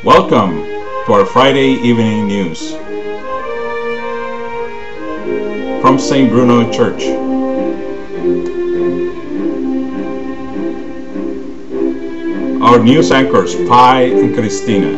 Welcome to our Friday evening news from St. Bruno Church. Our news anchors, Pi and Christina.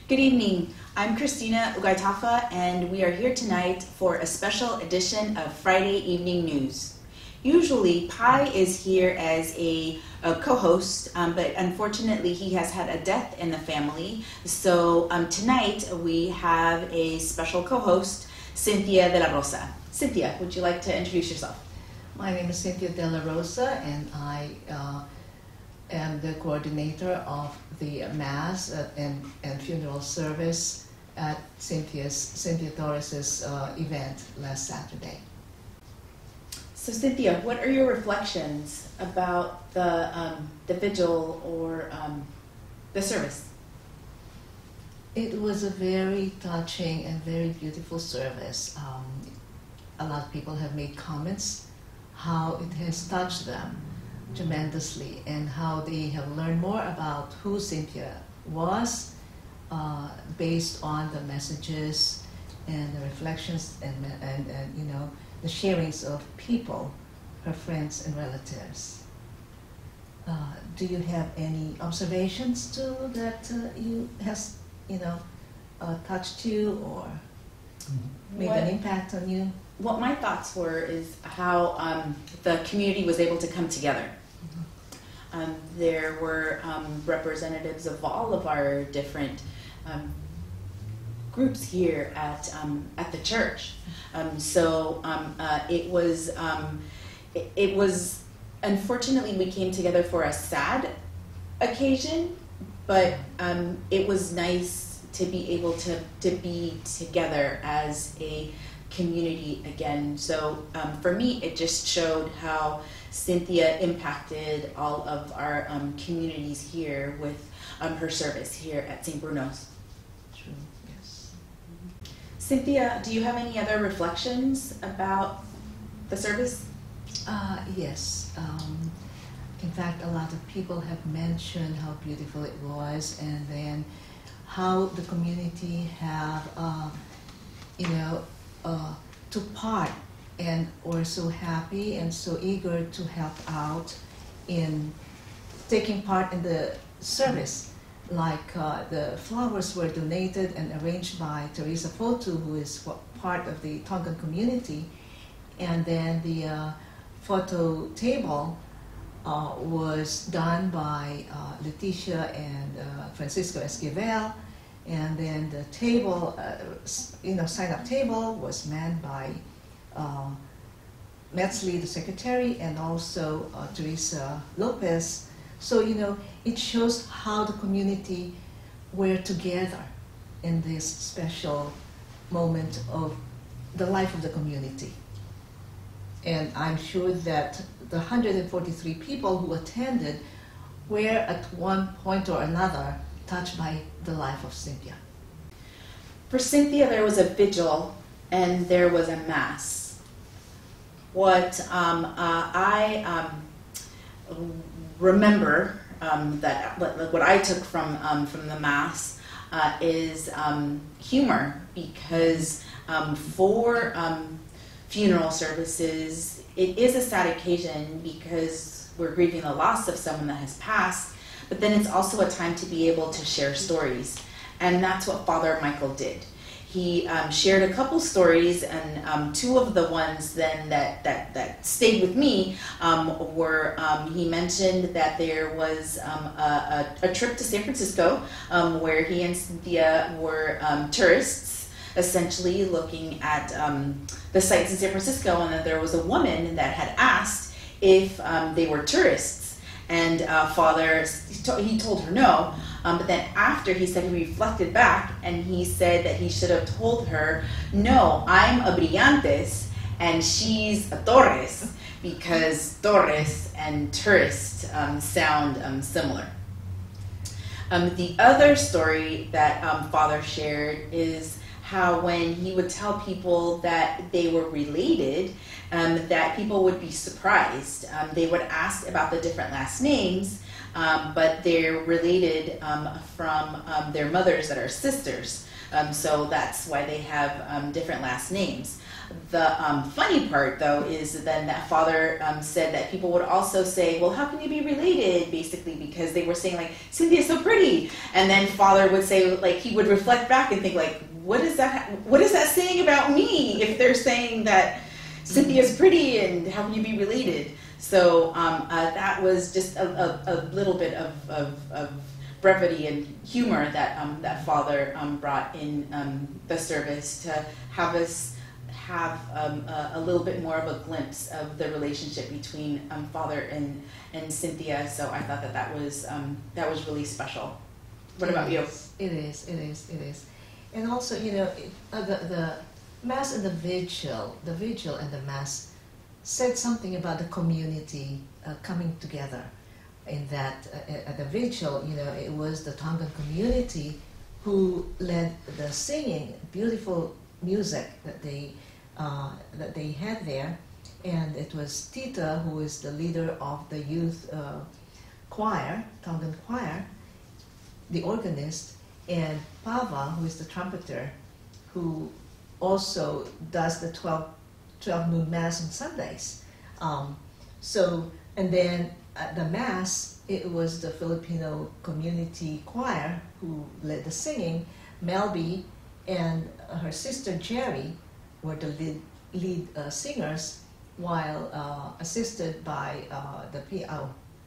Good evening. I'm Christina Ugaitafa, and we are here tonight for a special edition of Friday Evening News. Usually, Pi is here as a co-host, but unfortunately he has had a death in the family. So tonight we have a special co-host, Cynthia de la Rosa. Cynthia, would you like to introduce yourself? My name is Cynthia de la Rosa, and I am the coordinator of the Mass and funeral service at Cynthia Torres' event last Saturday. So Cynthia, what are your reflections about the vigil or the service? It was a very touching and very beautiful service. A lot of people have made comments how it has touched them tremendously and how they have learned more about who Cynthia was based on the messages and the reflections and you know, the sharings of people, her friends and relatives. Do you have any observations too that has touched you or made an impact on you? What my thoughts were is how the community was able to come together. There were representatives of all of our different groups here at the church. It was unfortunately we came together for a sad occasion, but it was nice to be able to be together as a community again. So for me, it just showed how Cynthia impacted all of our communities here with her service here at St. Bruno's. True, yes. Cynthia, do you have any other reflections about the service? Yes. In fact, a lot of people have mentioned how beautiful it was, and then how the community have, took part and were so happy and so eager to help out in taking part in the service. Like the flowers were donated and arranged by Teresa Fotu, who is part of the Tongan community, and then the photo table was done by Leticia and Francisco Esquivel, and then the table, sign-up table was manned by Metzli, the secretary, and also Teresa Lopez. So, it shows how the community were together in this special moment of the life of the community. And I'm sure that the 143 people who attended were at one point or another touched by the life of Cynthia. For Cynthia, there was a vigil and there was a mass. What I remember what I took from the mass is humor, because for funeral services, it is a sad occasion because we're grieving the loss of someone that has passed, but then it's also a time to be able to share stories. And that's what Father Michael did. He shared a couple stories, and two of the ones then that stayed with me were, he mentioned that there was a trip to San Francisco where he and Cynthia were tourists, essentially looking at the sites in San Francisco, and that there was a woman that had asked if they were tourists, and Father, he told her no, but then after he said he reflected back and he said that he should have told her, no, I'm a Brillantes and she's a Torres, because Torres and tourist sound similar. The other story that Father shared is how when he would tell people that they were related, that people would be surprised. They would ask about the different last names, but they're related from their mothers that are sisters. So that's why they have different last names. The funny part, though, is then that father said that people would also say, well, how can you be related, basically, because they were saying, like, Cynthia's so pretty. And then father would say, like, he would reflect back and think, like, what is that saying about me if they're saying that Cynthia's pretty and how can you be related? So that was just a little bit of brevity and humor that that father brought in the service to have us have a little bit more of a glimpse of the relationship between father and Cynthia. So I thought that was really special. What about you? It is. And also, the Mass and the vigil and the Mass said something about the community coming together. In that, at the vigil, it was the Tongan community who led the singing, beautiful music that they had there, and it was Tita, who is the leader of the youth choir, Tongan choir, the organist, and Pava, who is the trumpeter, who also does the 12 noon Mass on Sundays. And then at the Mass, it was the Filipino community choir who led the singing. Melby and her sister Jerry were the lead singers, while assisted by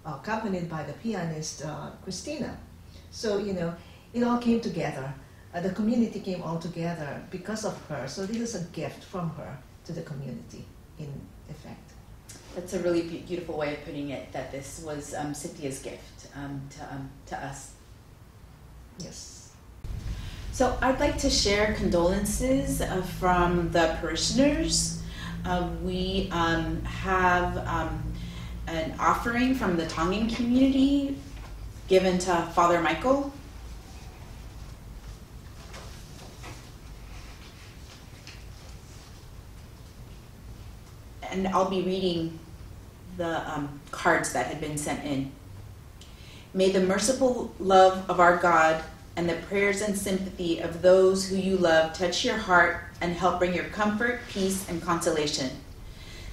accompanied by the pianist Christina. So it all came together. The community came all together because of her. So this is a gift from her to the community, in effect. That's a really beautiful way of putting it, that this was Cynthia's gift to us. Yes. So I'd like to share condolences from the parishioners. We have an offering from the Tongan community given to Father Michael. And I'll be reading the cards that had been sent in. May the merciful love of our God and the prayers and sympathy of those who you love touch your heart and help bring your comfort, peace, and consolation.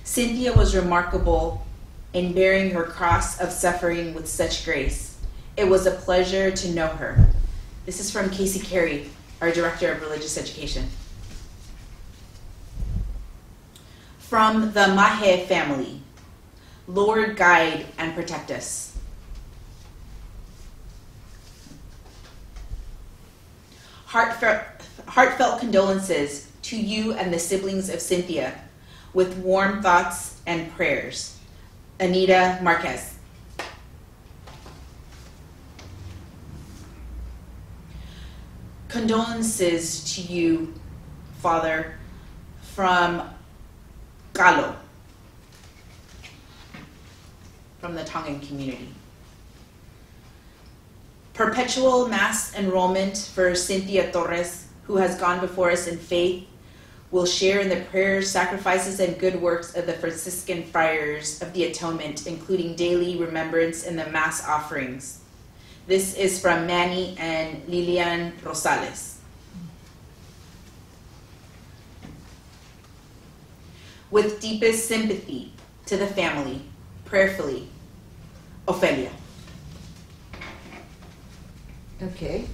Cynthia was remarkable in bearing her cross of suffering with such grace. It was a pleasure to know her. This is from Casey Carey, our Director of Religious Education. From the Mahe family, Lord, guide and protect us. Heartfelt condolences to you and the siblings of Cynthia, with warm thoughts and prayers. Anita Marquez. Condolences to you, Father, from Galo, from the Tongan community. Perpetual Mass enrollment for Cynthia Torres, who has gone before us in faith, will share in the prayers, sacrifices, and good works of the Franciscan Friars of the Atonement, including daily remembrance and the Mass offerings. This is from Manny and Lilian Rosales. With deepest sympathy to the family, prayerfully, Ophelia. Okay.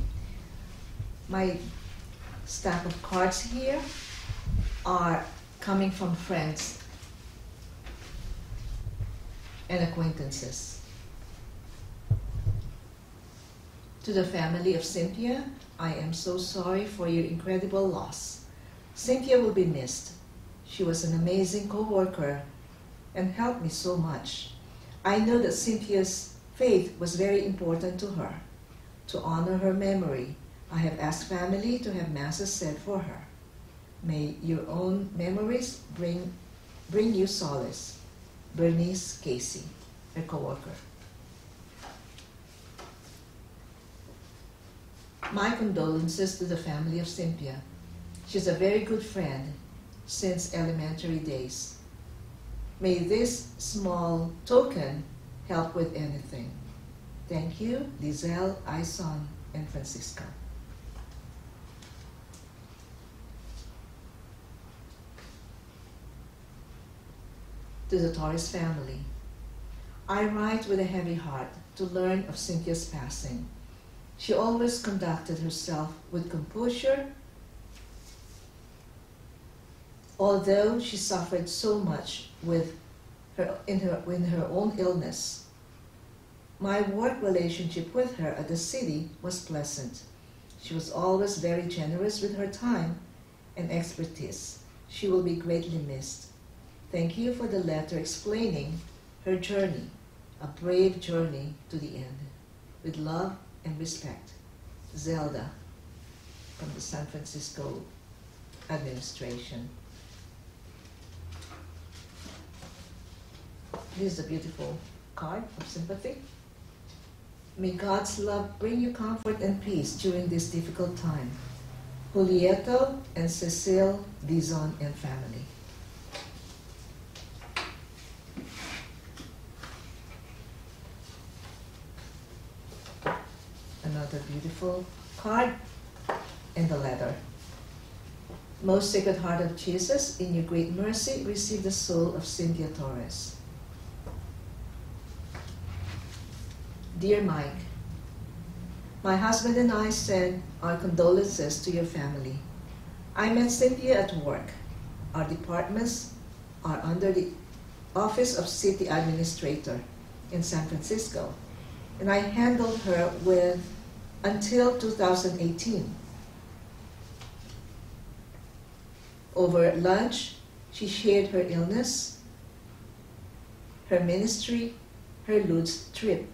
My stack of cards here are coming from friends and acquaintances. To the family of Cynthia, I am so sorry for your incredible loss. Cynthia will be missed. She was an amazing co-worker and helped me so much. I know that Cynthia's faith was very important to her. To honor her memory, I have asked family to have masses said for her. May your own memories bring you solace. Bernice Casey, a co-worker. My condolences to the family of Cynthia. She's a very good friend since elementary days. May this small token help with anything. Thank you, Lizelle, Ison, and Francisco. To the Torres family, I write with a heavy heart to learn of Cynthia's passing. She always conducted herself with composure, although she suffered so much in her own illness. My work relationship with her at the city was pleasant. She was always very generous with her time and expertise. She will be greatly missed. Thank you for the letter explaining her journey, a brave journey to the end. With love and respect, Zelda, from the San Francisco administration. This is a beautiful card of sympathy. May God's love bring you comfort and peace during this difficult time. Julieto and Cecile Dizon and family. Another beautiful card in the letter. Most Sacred Heart of Jesus, in your great mercy, receive the soul of Cynthia Torres. Dear Mike, my husband and I send our condolences to your family. I met Cynthia at work. Our departments are under the Office of City Administrator in San Francisco, and I handled her until 2018. Over lunch, she shared her illness, her ministry, her Lourdes trip.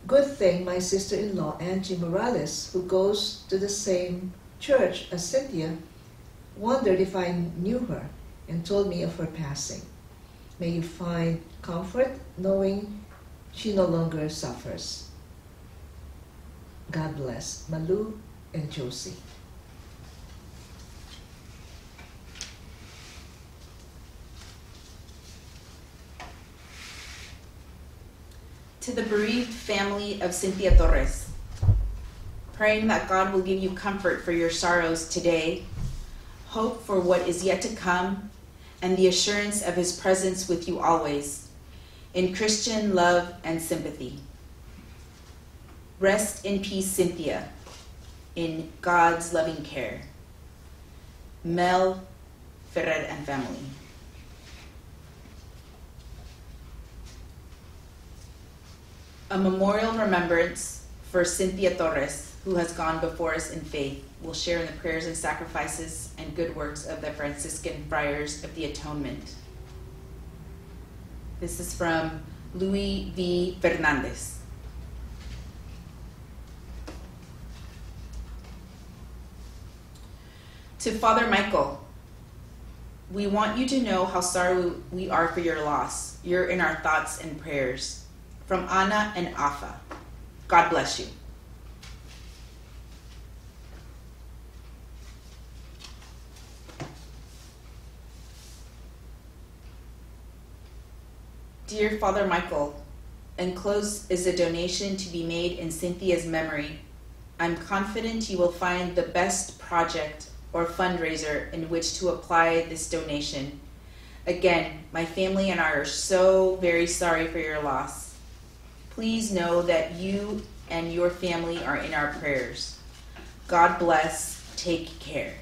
Good thing my sister-in-law, Angie Morales, who goes to the same church as Cynthia, wondered if I knew her and told me of her passing. May you find comfort knowing she no longer suffers. God bless. Malu and Josie. To the bereaved family of Cynthia Torres, praying that God will give you comfort for your sorrows today, hope for what is yet to come, and the assurance of his presence with you always, in Christian love and sympathy. Rest in peace, Cynthia, in God's loving care. Mel, Ferrer, and family. A memorial remembrance for Cynthia Torres, who has gone before us in faith, will share in the prayers and sacrifices and good works of the Franciscan Friars of the Atonement. This is from Louis V. Fernandez. To Father Michael, we want you to know how sorry we are for your loss. You're in our thoughts and prayers. From Anna and Afa. God bless you. Dear Father Michael, enclosed is a donation to be made in Cynthia's memory. I'm confident you will find the best project or fundraiser in which to apply this donation. Again, my family and I are so very sorry for your loss. Please know that you and your family are in our prayers. God bless. Take care.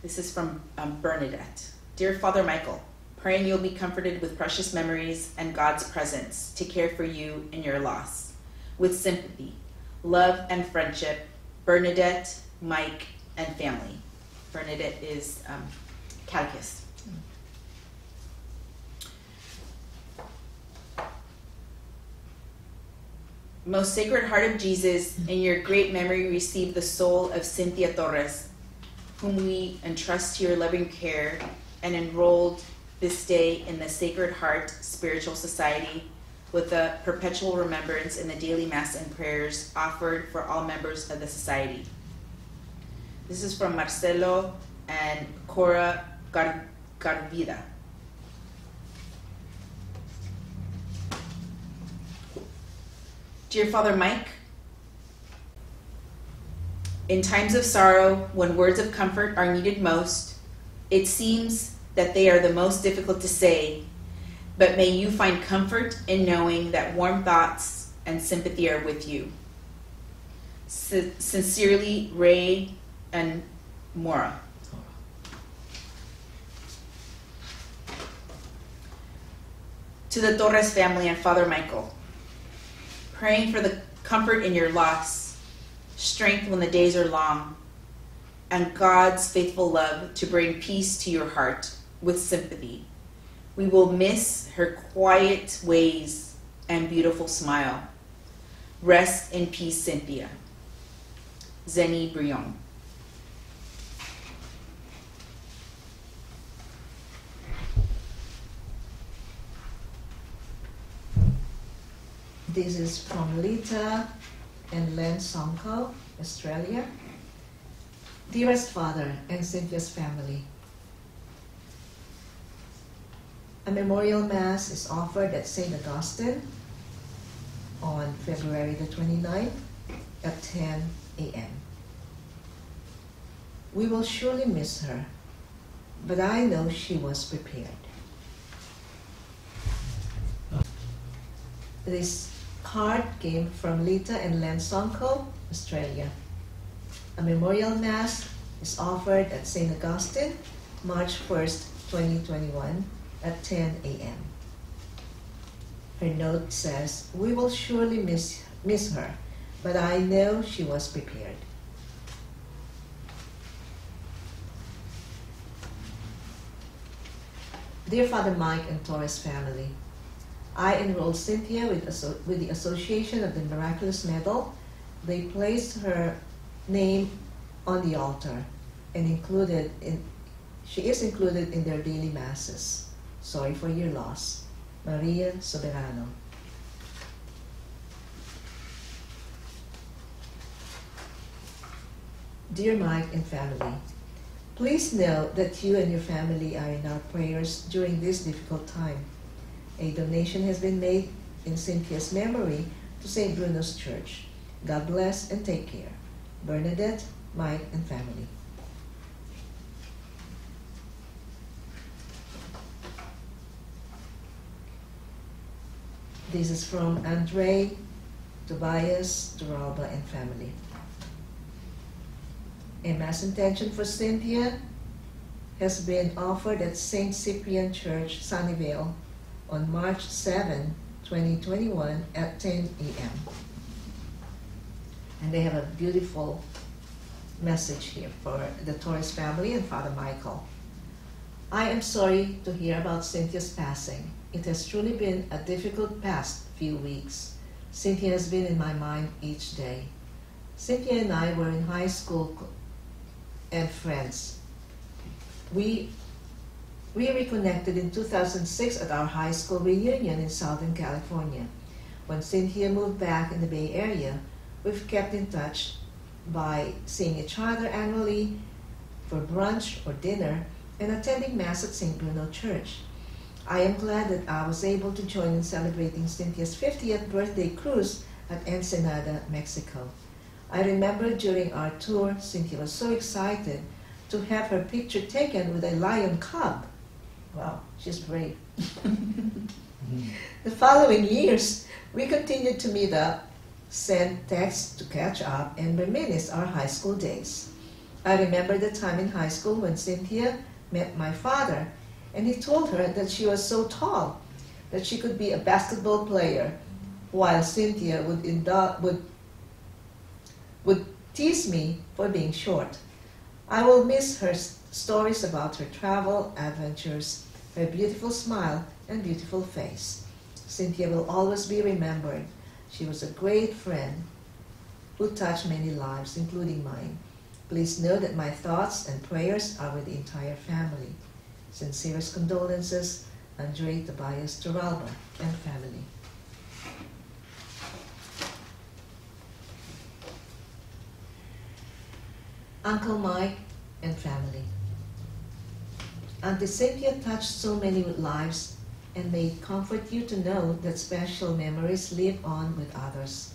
This is from Bernadette. Dear Father Michael, praying you'll be comforted with precious memories and God's presence to care for you in your loss. With sympathy, love, and friendship, Bernadette, Mike, and family. Bernadette is catechist. Most Sacred Heart of Jesus, in your great memory receive the soul of Cynthia Torres, whom we entrust to your loving care and enrolled this day in the Sacred Heart Spiritual Society with a perpetual remembrance in the daily Mass and prayers offered for all members of the Society. This is from Marcelo and Cora buscar vida. Dear Father Mike, in times of sorrow, when words of comfort are needed most, it seems that they are the most difficult to say, but may you find comfort in knowing that warm thoughts and sympathy are with you. Sincerely, Ray and Mora. To the Torres family and Father Michael, praying for the comfort in your loss, strength when the days are long, and God's faithful love to bring peace to your heart with sympathy. We will miss her quiet ways and beautiful smile. Rest in peace, Cynthia. Zeni Brion. This is from Lita and Len Sonko, Australia. Dearest Father and Cynthia's family, a memorial mass is offered at St. Augustine on February the 29th at 10 a.m. We will surely miss her, but I know she was prepared. This card came from Lita and Len Sonko, Australia. A memorial mass is offered at St. Augustine, March 1st, 2021 at 10 a.m. Her note says, "We will surely miss her, but I know she was prepared." Dear Father Mike and Torres family, I enrolled Cynthia with the Association of the Miraculous Medal. They placed her name on the altar and she is included in their daily masses. Sorry for your loss. Maria Soberano. Dear Mike and family, please know that you and your family are in our prayers during this difficult time. A donation has been made in Cynthia's memory to St. Bruno's Church. God bless and take care. Bernadette, Mike, and family. This is from Andre, Tobias, Duralba, and family. A mass intention for Cynthia has been offered at St. Cyprian Church, Sunnyvale, on March 7, 2021 at 10 a.m. And they have a beautiful message here for the Torres family and Father Michael. I am sorry to hear about Cynthia's passing. It has truly been a difficult past few weeks. Cynthia has been in my mind each day. Cynthia and I were in high school and friends. We reconnected in 2006 at our high school reunion in Southern California. When Cynthia moved back in the Bay Area, we've kept in touch by seeing each other annually for brunch or dinner and attending Mass at St. Bruno Church. I am glad that I was able to join in celebrating Cynthia's 50th birthday cruise at Ensenada, Mexico. I remember during our tour, Cynthia was so excited to have her picture taken with a lion cub. Wow, she's brave. The following years, we continued to meet up, send texts to catch up, and reminisce our high school days. I remember the time in high school when Cynthia met my father, and he told her that she was so tall that she could be a basketball player, while Cynthia would tease me for being short. I will miss her stories about her travel, adventures, her beautiful smile, and beautiful face. Cynthia will always be remembered. She was a great friend who touched many lives, including mine. Please know that my thoughts and prayers are with the entire family. Sincerest condolences, Andre Tobias Turalba and family. Uncle Mike and family. Auntie Cynthia touched so many lives and may it comfort you to know that special memories live on with others.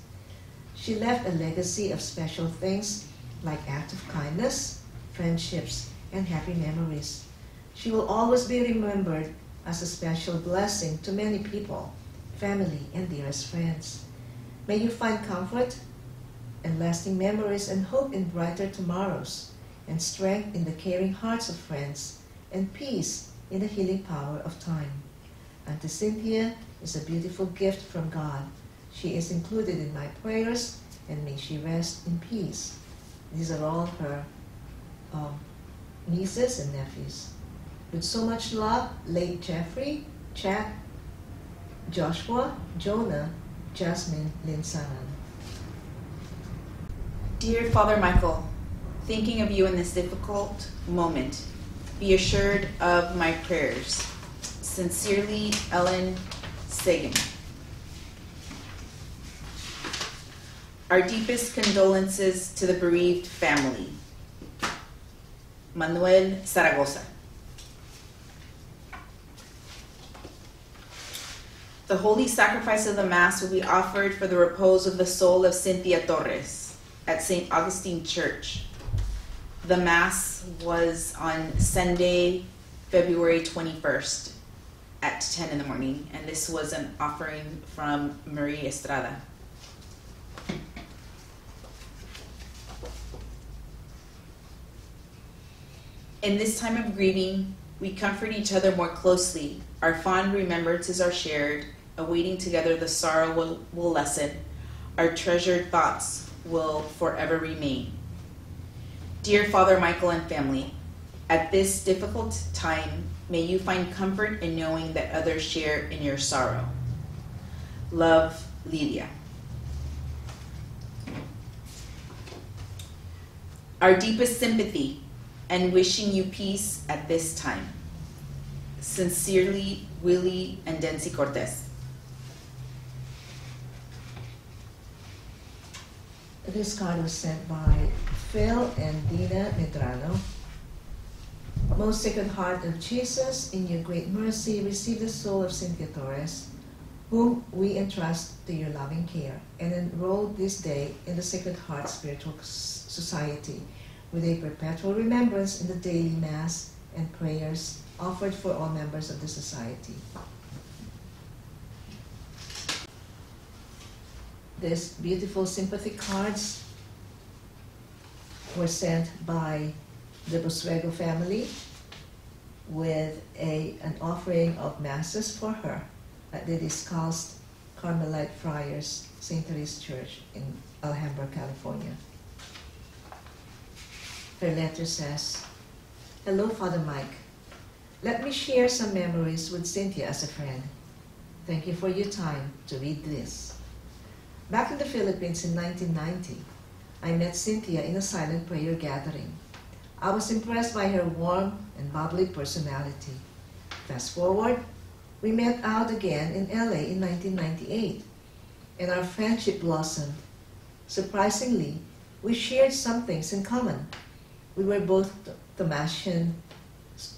She left a legacy of special things like acts of kindness, friendships, and happy memories. She will always be remembered as a special blessing to many people, family, and dearest friends. May you find comfort and lasting memories and hope in brighter tomorrows, and strength in the caring hearts of friends, and peace in the healing power of time. Auntie Cynthia is a beautiful gift from God. She is included in my prayers, and may she rest in peace. These are all her nieces and nephews. With so much love, late Jeffrey, Chad, Joshua, Jonah, Jasmine, Linsanan. Dear Father Michael, thinking of you in this difficult moment, be assured of my prayers. Sincerely, Ellen Sagan. Our deepest condolences to the bereaved family. Manuel Zaragoza. The holy sacrifice of the Mass will be offered for the repose of the soul of Cynthia Torres at St. Augustine Church. The Mass was on Sunday, February 21st at 10 in the morning, and this was an offering from Marie Estrada. In this time of grieving, we comfort each other more closely. Our fond remembrances are shared, awaiting together the sorrow will lessen. Our treasured thoughts will forever remain. Dear Father Michael and family, at this difficult time, may you find comfort in knowing that others share in your sorrow. Love, Lydia. Our deepest sympathy and wishing you peace at this time. Sincerely, Willie and Dency Cortez. This card was sent by Phil and Dina Medrano. Most Sacred Heart of Jesus, in your great mercy, receive the soul of Cynthia Torres, whom we entrust to your loving care, and enroll this day in the Sacred Heart Spiritual Society, with a perpetual remembrance in the daily Mass and prayers offered for all members of the Society. These beautiful sympathy cards were sent by the Boswego family with an offering of masses for her at the Descalced Carmelite Friars, St. Therese Church in Alhambra, California. Her letter says, "Hello, Father Mike. Let me share some memories with Cynthia as a friend. Thank you for your time to read this. Back in the Philippines in 1990, I met Cynthia in a silent prayer gathering. I was impressed by her warm and bubbly personality. Fast forward, we met out again in LA in 1998, and our friendship blossomed. Surprisingly, we shared some things in common. We were both Thomasian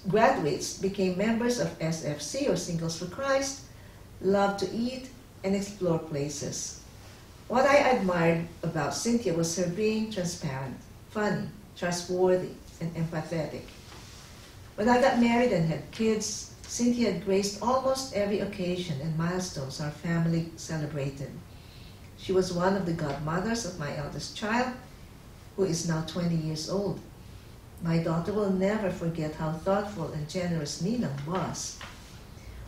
graduates, became members of SFC or Singles for Christ, loved to eat and explore places. What I admired about Cynthia was her being transparent, funny, trustworthy, and empathetic. When I got married and had kids, Cynthia had graced almost every occasion and milestones our family celebrated. She was one of the godmothers of my eldest child, who is now 20 years old. My daughter will never forget how thoughtful and generous Ninang was.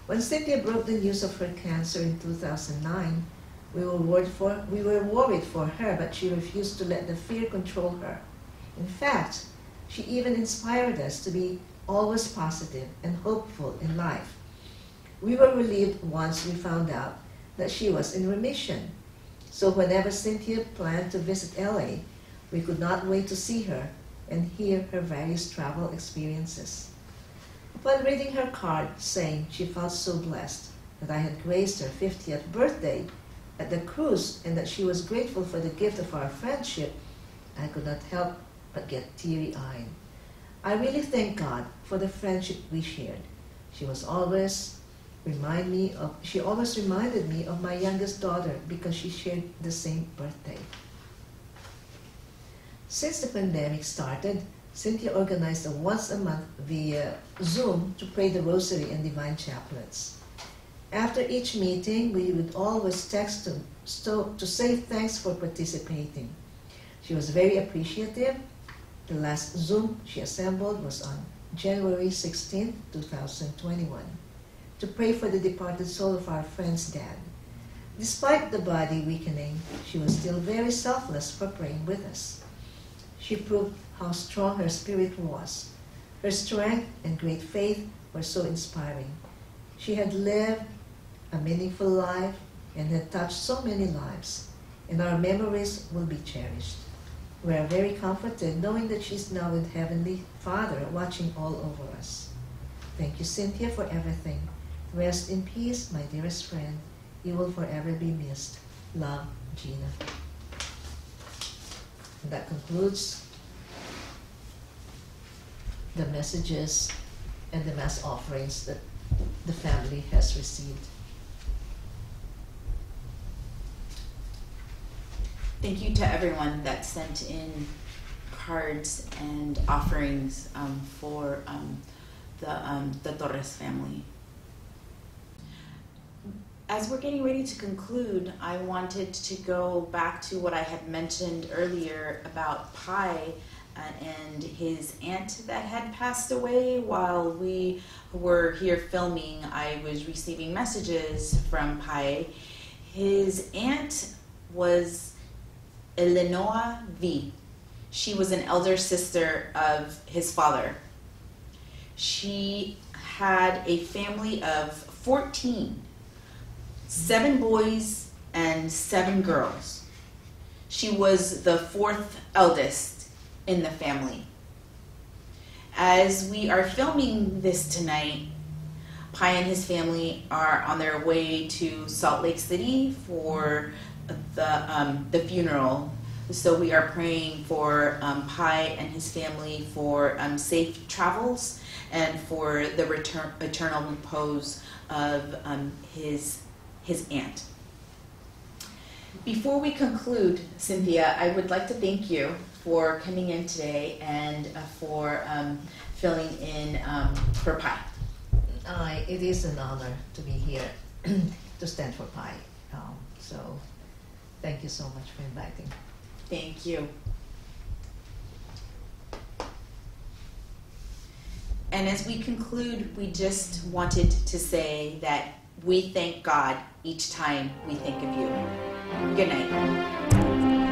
When Cynthia broke the news of her cancer in 2009, we were worried for her, but she refused to let the fear control her. In fact, she even inspired us to be always positive and hopeful in life. We were relieved once we found out that she was in remission. So whenever Cynthia planned to visit LA, we could not wait to see her and hear her various travel experiences. Upon reading her card saying she felt so blessed that I had graced her 50th birthday at the cruise and that she was grateful for the gift of our friendship, I could not help but get teary-eyed. I really thank God for the friendship we shared. She always reminded me of my youngest daughter because she shared the same birthday. Since the pandemic started, Cynthia organized a once-a-month via Zoom to pray the Rosary and Divine Chaplets. After each meeting, we would always text to say thanks for participating. She was very appreciative. The last Zoom she assembled was on January 16, 2021, to pray for the departed soul of our friend's dad. Despite the body weakening, she was still very selfless for praying with us. She proved how strong her spirit was. Her strength and great faith were so inspiring. She had lived a meaningful life and had touched so many lives, and our memories will be cherished. We are very comforted knowing that she's now with Heavenly Father watching all over us. Thank you, Cynthia, for everything. Rest in peace, my dearest friend. You will forever be missed. Love, Gina. And that concludes the messages and the mass offerings that the family has received. Thank you to everyone that sent in cards and offerings for the Torres family. As we're getting ready to conclude, I wanted to go back to what I had mentioned earlier about Pi and his aunt that had passed away. While we were here filming, I was receiving messages from Pi. His aunt was Eleanor V. She was an elder sister of his father. She had a family of 14, 7 boys and 7 girls. She was the 4th eldest in the family. As we are filming this tonight, Pi and his family are on their way to Salt Lake City for the funeral. So we are praying for Pi and his family for safe travels and for the eternal repose of his aunt. Before we conclude, Cynthia, I would like to thank you for coming in today and for filling in for Pi. It is an honor to be here to stand for Pi. So thank you so much for inviting. Thank you. And as we conclude, we just wanted to say that we thank God each time we think of you. Good night.